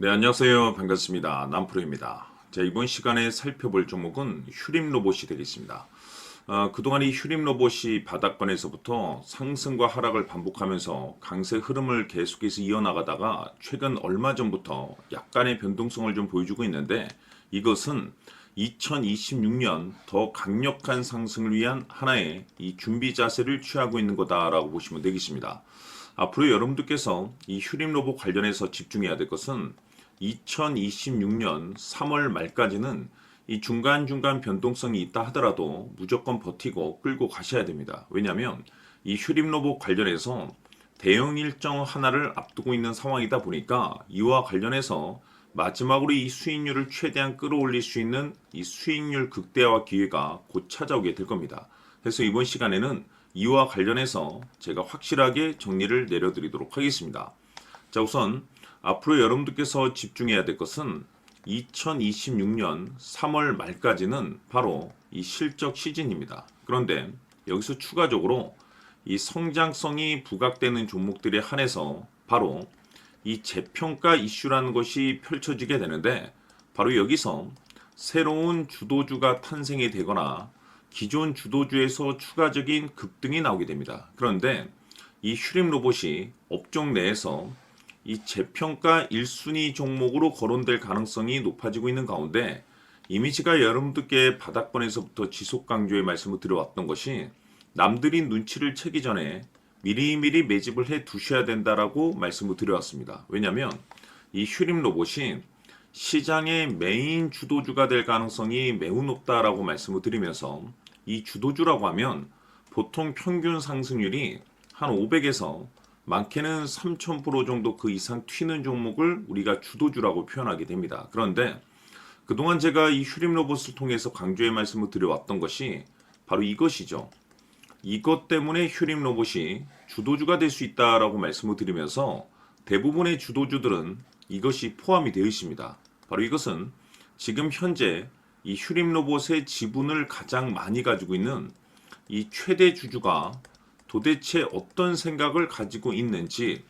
네, 안녕하세요. 반갑습니다. 남프로입니다. 자, 이번 시간에 살펴볼 종목은 휴림 로봇이 되겠습니다. 그동안 이 휴림 로봇이 바닥권에서부터 상승과 하락을 반복하면서 강세 흐름을 계속해서 이어나가다가 최근 얼마 전부터 약간의 변동성을 좀 보여주고 있는데, 이것은 2026년 더 강력한 상승을 위한 하나의 이 준비 자세를 취하고 있는 거다라고 보시면 되겠습니다. 앞으로 여러분들께서 이 휴림 로봇 관련해서 집중해야 될 것은 2026년 3월 말까지는 이 중간중간 변동성이 있다 하더라도 무조건 버티고 끌고 가셔야 됩니다. 왜냐하면 이 휴림 로봇 관련해서 대형 일정 하나를 앞두고 있는 상황이다 보니까 이와 관련해서 마지막으로 이 수익률을 최대한 끌어올릴 수 있는 이 수익률 극대화 기회가 곧 찾아오게 될 겁니다. 그래서 이번 시간에는 이와 관련해서 제가 확실하게 정리를 내려드리도록 하겠습니다. 자, 우선 앞으로 여러분들께서 집중해야 될 것은 2026년 3월 말까지는 바로 이 실적 시즌입니다. 그런데 여기서 추가적으로 이 성장성이 부각되는 종목들에 한해서 바로 이 재평가 이슈라는 것이 펼쳐지게 되는데, 바로 여기서 새로운 주도주가 탄생이 되거나 기존 주도주에서 추가적인 급등이 나오게 됩니다. 그런데 이 휴림 로봇이 업종 내에서 이 재평가 1순위 종목으로 거론될 가능성이 높아지고 있는 가운데, 이미 제가 여러분들께 바닥권에서부터 지속 강조의 말씀을 드려왔던 것이 남들이 눈치를 채기 전에 미리미리 매집을 해 두셔야 된다라고 말씀을 드려왔습니다. 왜냐하면 이 휴림 로봇이 시장의 메인 주도주가 될 가능성이 매우 높다라고 말씀을 드리면서, 이 주도주라고 하면 보통 평균 상승률이 한 500에서 많게는 3000% 정도 그 이상 튀는 종목을 우리가 주도주라고 표현하게 됩니다. 그런데 그동안 제가 이 휴림 로봇을 통해서 강조의 말씀을 드려왔던 것이 바로 이것이죠. 이것 때문에 휴림 로봇이 주도주가 될 수 있다라고 말씀을 드리면서 대부분의 주도주들은 이것이 포함이 되어 있습니다. 바로 이것은 지금 현재 이 휴림 로봇의 지분을 가장 많이 가지고 있는 이 최대 주주가 도대체 어떤 생각을 가지고 있는지,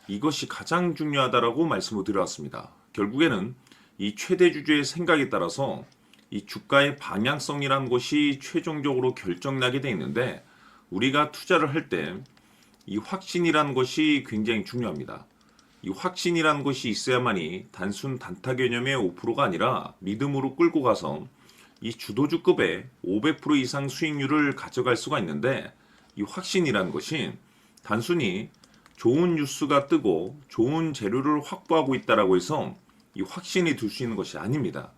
이것이 가장 중요하다라고 말씀을 드려왔습니다. 결국에는 이 최대 주주의 생각에 따라서 이 주가의 방향성이라는 것이 최종적으로 결정나게 되어 있는데, 우리가 투자를 할 때 이 확신이라는 것이 굉장히 중요합니다. 이 확신이라는 것이 있어야만이 단순 단타 개념의 5%가 아니라 믿음으로 끌고 가서 이 주도주급의 500% 이상 수익률을 가져갈 수가 있는데, 이 확신이라는 것이 단순히 좋은 뉴스가 뜨고 좋은 재료를 확보하고 있다라고 해서 이 확신이 들 수 있는 것이 아닙니다.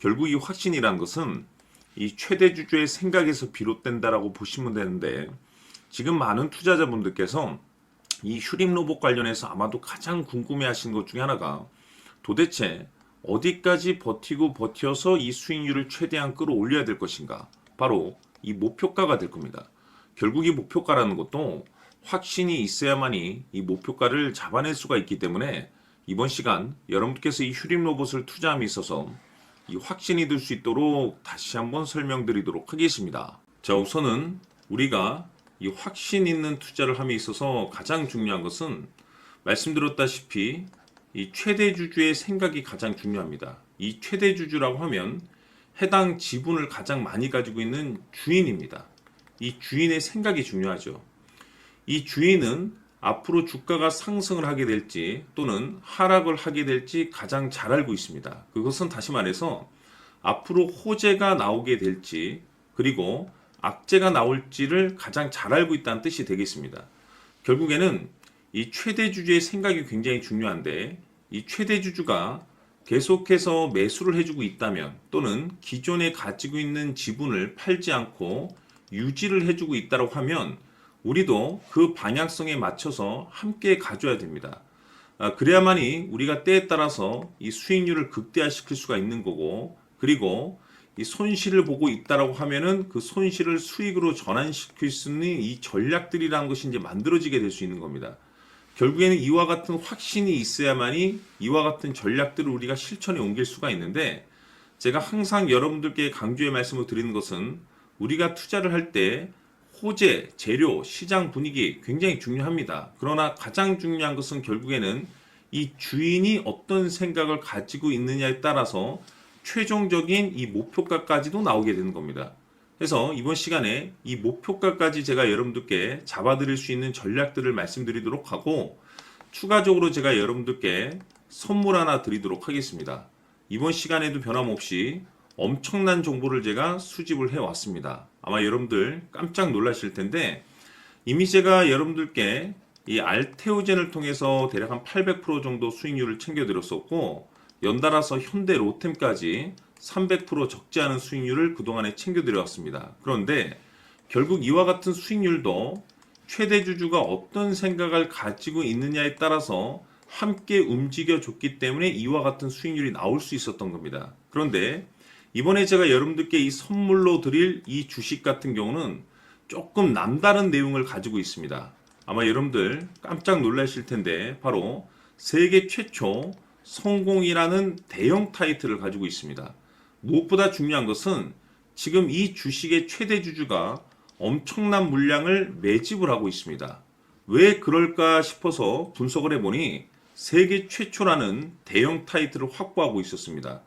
결국 이 확신이라는 것은 이 최대 주주의 생각에서 비롯된다라고 보시면 되는데, 지금 많은 투자자분들께서 이 휴림 로봇 관련해서 아마도 가장 궁금해하시는 것 중에 하나가 도대체 어디까지 버티고 버텨서 이 수익률을 최대한 끌어올려야 될 것인가, 바로 이 목표가가 될 겁니다. 결국 이 목표가라는 것도 확신이 있어야만이 이 목표가를 잡아낼 수가 있기 때문에 이번 시간 여러분께서 이 휴림 로봇을 투자함에 있어서 이 확신이 들 수 있도록 다시 한번 설명드리도록 하겠습니다. 자, 우선은 우리가 이 확신 있는 투자를 함에 있어서 가장 중요한 것은 말씀드렸다시피 이 최대 주주의 생각이 가장 중요합니다. 이 최대 주주라고 하면 해당 지분을 가장 많이 가지고 있는 주인입니다. 이 주인의 생각이 중요하죠. 이 주인은 앞으로 주가가 상승을 하게 될지 또는 하락을 하게 될지 가장 잘 알고 있습니다. 그것은 다시 말해서 앞으로 호재가 나오게 될지 그리고 악재가 나올지를 가장 잘 알고 있다는 뜻이 되겠습니다. 결국에는 이 최대 주주의 생각이 굉장히 중요한데, 이 최대 주주가 계속해서 매수를 해주고 있다면 또는 기존에 가지고 있는 지분을 팔지 않고 유지를 해주고 있다고 하면 우리도 그 방향성에 맞춰서 함께 가져야 됩니다. 그래야만이 우리가 때에 따라서 이 수익률을 극대화시킬 수가 있는 거고, 그리고 이 손실을 보고 있다라고 하면은 그 손실을 수익으로 전환시킬 수 있는 이 전략들이라는 것이 이제 만들어지게 될 수 있는 겁니다. 결국에는 이와 같은 확신이 있어야만이 이와 같은 전략들을 우리가 실천에 옮길 수가 있는데, 제가 항상 여러분들께 강조의 말씀을 드리는 것은 우리가 투자를 할 때 호재, 재료, 시장 분위기 굉장히 중요합니다. 그러나 가장 중요한 것은 결국에는 이 주인이 어떤 생각을 가지고 있느냐에 따라서 최종적인 이 목표가까지도 나오게 되는 겁니다. 그래서 이번 시간에 이 목표가까지 제가 여러분들께 잡아드릴 수 있는 전략들을 말씀드리도록 하고, 추가적으로 제가 여러분들께 선물 하나 드리도록 하겠습니다. 이번 시간에도 변함없이 엄청난 정보를 제가 수집을 해왔습니다. 아마 여러분들 깜짝 놀라실 텐데, 이미 제가 여러분들께 이 알테오젠을 통해서 대략 한 800% 정도 수익률을 챙겨드렸었고, 연달아서 현대 로템까지 300% 적지 않은 수익률을 그동안에 챙겨드려왔습니다. 그런데 결국 이와 같은 수익률도 최대 주주가 어떤 생각을 가지고 있느냐에 따라서 함께 움직여줬기 때문에 이와 같은 수익률이 나올 수 있었던 겁니다. 그런데 이번에 제가 여러분들께 이 선물로 드릴 이 주식 같은 경우는 조금 남다른 내용을 가지고 있습니다. 아마 여러분들 깜짝 놀라실 텐데, 바로 세계 최초 성공이라는 대형 타이틀을 가지고 있습니다. 무엇보다 중요한 것은 지금 이 주식의 최대 주주가 엄청난 물량을 매집을 하고 있습니다. 왜 그럴까 싶어서 분석을 해보니 세계 최초라는 대형 타이틀을 확보하고 있었습니다.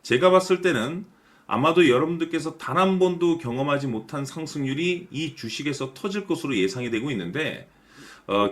제가 봤을 때는 아마도 여러분들께서 단 한 번도 경험하지 못한 상승률이 이 주식에서 터질 것으로 예상이 되고 있는데,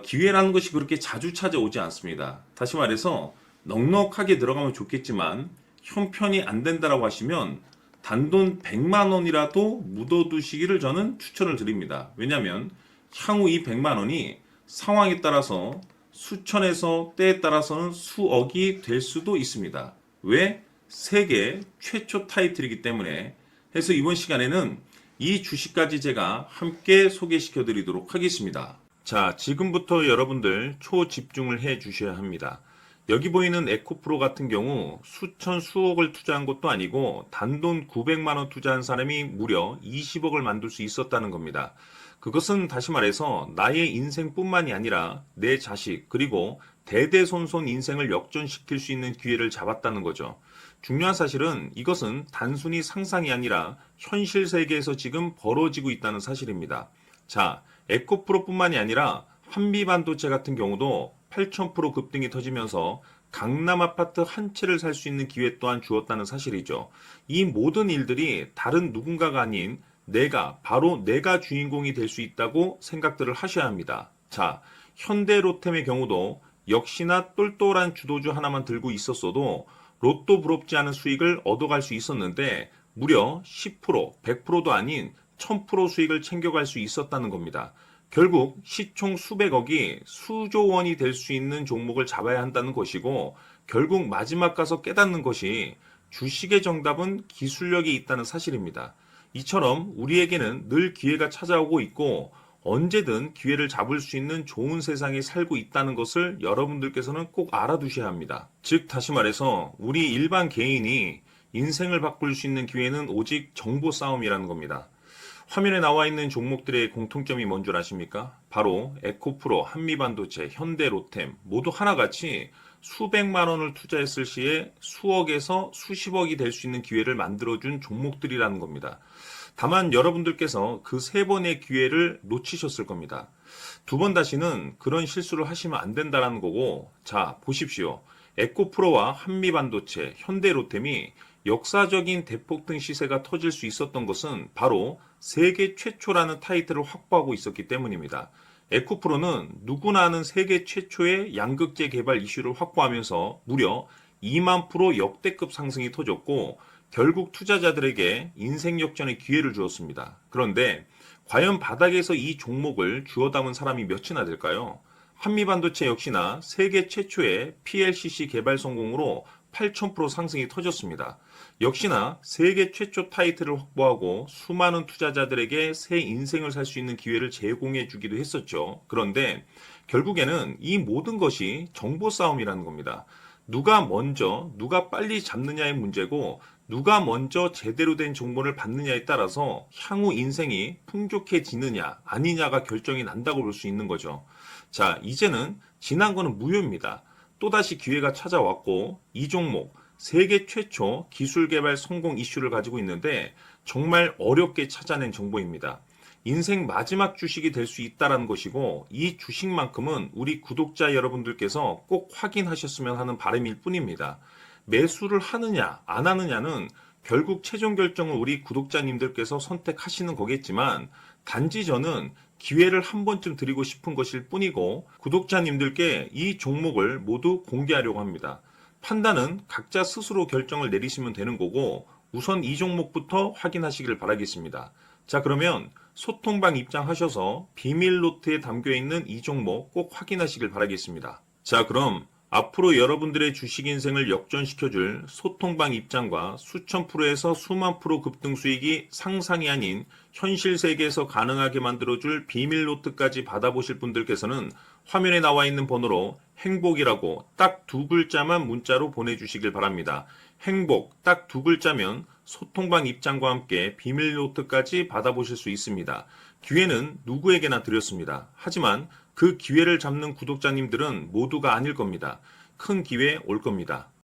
기회라는 것이 그렇게 자주 찾아오지 않습니다. 다시 말해서 넉넉하게 들어가면 좋겠지만 형편이 안 된다라고 하시면 단돈 100만 원이라도 묻어두시기를 저는 추천을 드립니다. 왜냐하면 향후 이 100만 원이 상황에 따라서 수천에서 때에 따라서는 수억이 될 수도 있습니다. 왜? 세계 최초 타이틀이기 때문에. 해서 이번 시간에는 이 주식까지 제가 함께 소개시켜 드리도록 하겠습니다. 자, 지금부터 여러분들 초집중을 해 주셔야 합니다. 여기 보이는 에코프로 같은 경우 수천 수억을 투자한 것도 아니고 단돈 900만 원 투자한 사람이 무려 20억을 만들 수 있었다는 겁니다. 그것은 다시 말해서 나의 인생뿐만이 아니라 내 자식 그리고 대대손손 인생을 역전시킬 수 있는 기회를 잡았다는 거죠. 중요한 사실은 이것은 단순히 상상이 아니라 현실 세계에서 지금 벌어지고 있다는 사실입니다. 자, 에코프로뿐만이 아니라 한미반도체 같은 경우도 8,000% 급등이 터지면서 강남 아파트 한 채를 살 수 있는 기회 또한 주었다는 사실이죠. 이 모든 일들이 다른 누군가가 아닌 바로 내가 주인공이 될 수 있다고 생각들을 하셔야 합니다. 자, 현대로템의 경우도 역시나 똘똘한 주도주 하나만 들고 있었어도 로또 부럽지 않은 수익을 얻어갈 수 있었는데 무려 10%, 100%도 아닌 1000% 수익을 챙겨갈 수 있었다는 겁니다. 결국 시총 수백억이 수조 원이 될 수 있는 종목을 잡아야 한다는 것이고, 결국 마지막 가서 깨닫는 것이 주식의 정답은 기술력이 있다는 사실입니다. 이처럼 우리에게는 늘 기회가 찾아오고 있고 언제든 기회를 잡을 수 있는 좋은 세상에 살고 있다는 것을 여러분들께서는 꼭 알아두셔야 합니다. 즉 다시 말해서 우리 일반 개인이 인생을 바꿀 수 있는 기회는 오직 정보 싸움이라는 겁니다. 화면에 나와 있는 종목들의 공통점이 뭔 줄 아십니까? 바로 에코프로, 한미반도체, 현대로템 모두 하나같이 수백만 원을 투자했을 시에 수억에서 수십억이 될 수 있는 기회를 만들어준 종목들이라는 겁니다. 다만 여러분들께서 그 세 번의 기회를 놓치셨을 겁니다. 두 번 다시는 그런 실수를 하시면 안 된다는 거고, 자 보십시오. 에코프로와 한미반도체, 현대로템이 역사적인 대폭등 시세가 터질 수 있었던 것은 바로 세계 최초라는 타이틀을 확보하고 있었기 때문입니다. 에코프로는 누구나 아는 세계 최초의 양극재 개발 이슈를 확보하면서 무려 2만 프로 역대급 상승이 터졌고 결국 투자자들에게 인생 역전의 기회를 주었습니다. 그런데 과연 바닥에서 이 종목을 주워 담은 사람이 몇이나 될까요? 한미반도체 역시나 세계 최초의 PLCC 개발 성공으로 8,000% 상승이 터졌습니다. 역시나 세계 최초 타이틀을 확보하고 수많은 투자자들에게 새 인생을 살 수 있는 기회를 제공해 주기도 했었죠. 그런데 결국에는 이 모든 것이 정보 싸움이라는 겁니다. 누가 먼저, 누가 빨리 잡느냐의 문제고 누가 먼저 제대로 된 정보를 받느냐에 따라서 향후 인생이 풍족해지느냐 아니냐가 결정이 난다고 볼 수 있는 거죠. 자, 이제는 지난 거는 무효입니다. 또다시 기회가 찾아왔고 이 종목 세계 최초 기술 개발 성공 이슈를 가지고 있는데 정말 어렵게 찾아낸 정보입니다. 인생 마지막 주식이 될 수 있다라는 것이고 이 주식만큼은 우리 구독자 여러분들께서 꼭 확인하셨으면 하는 바람일 뿐입니다. 매수를 하느냐 안 하느냐는 결국 최종 결정을 우리 구독자님들께서 선택하시는 거겠지만 단지 저는 기회를 한 번쯤 드리고 싶은 것일 뿐이고 구독자님들께 이 종목을 모두 공개하려고 합니다. 판단은 각자 스스로 결정을 내리시면 되는 거고 우선 이 종목부터 확인하시길 바라겠습니다. 자, 그러면 소통방 입장하셔서 비밀 노트에 담겨 있는 이 종목 꼭 확인하시길 바라겠습니다. 자, 그럼 앞으로 여러분들의 주식 인생을 역전시켜줄 소통방 입장과 수천 프로에서 수만 프로 급등 수익이 상상이 아닌 현실 세계에서 가능하게 만들어줄 비밀 노트까지 받아보실 분들께서는 화면에 나와 있는 번호로 행복이라고 딱 두 글자만 문자로 보내주시길 바랍니다. 행복 딱 두 글자면 소통방 입장과 함께 비밀 노트까지 받아보실 수 있습니다. 기회는 누구에게나 드렸습니다. 하지만 그 기회를 잡는 구독자님들은 모두가 아닐 겁니다. 큰 기회 올 겁니다.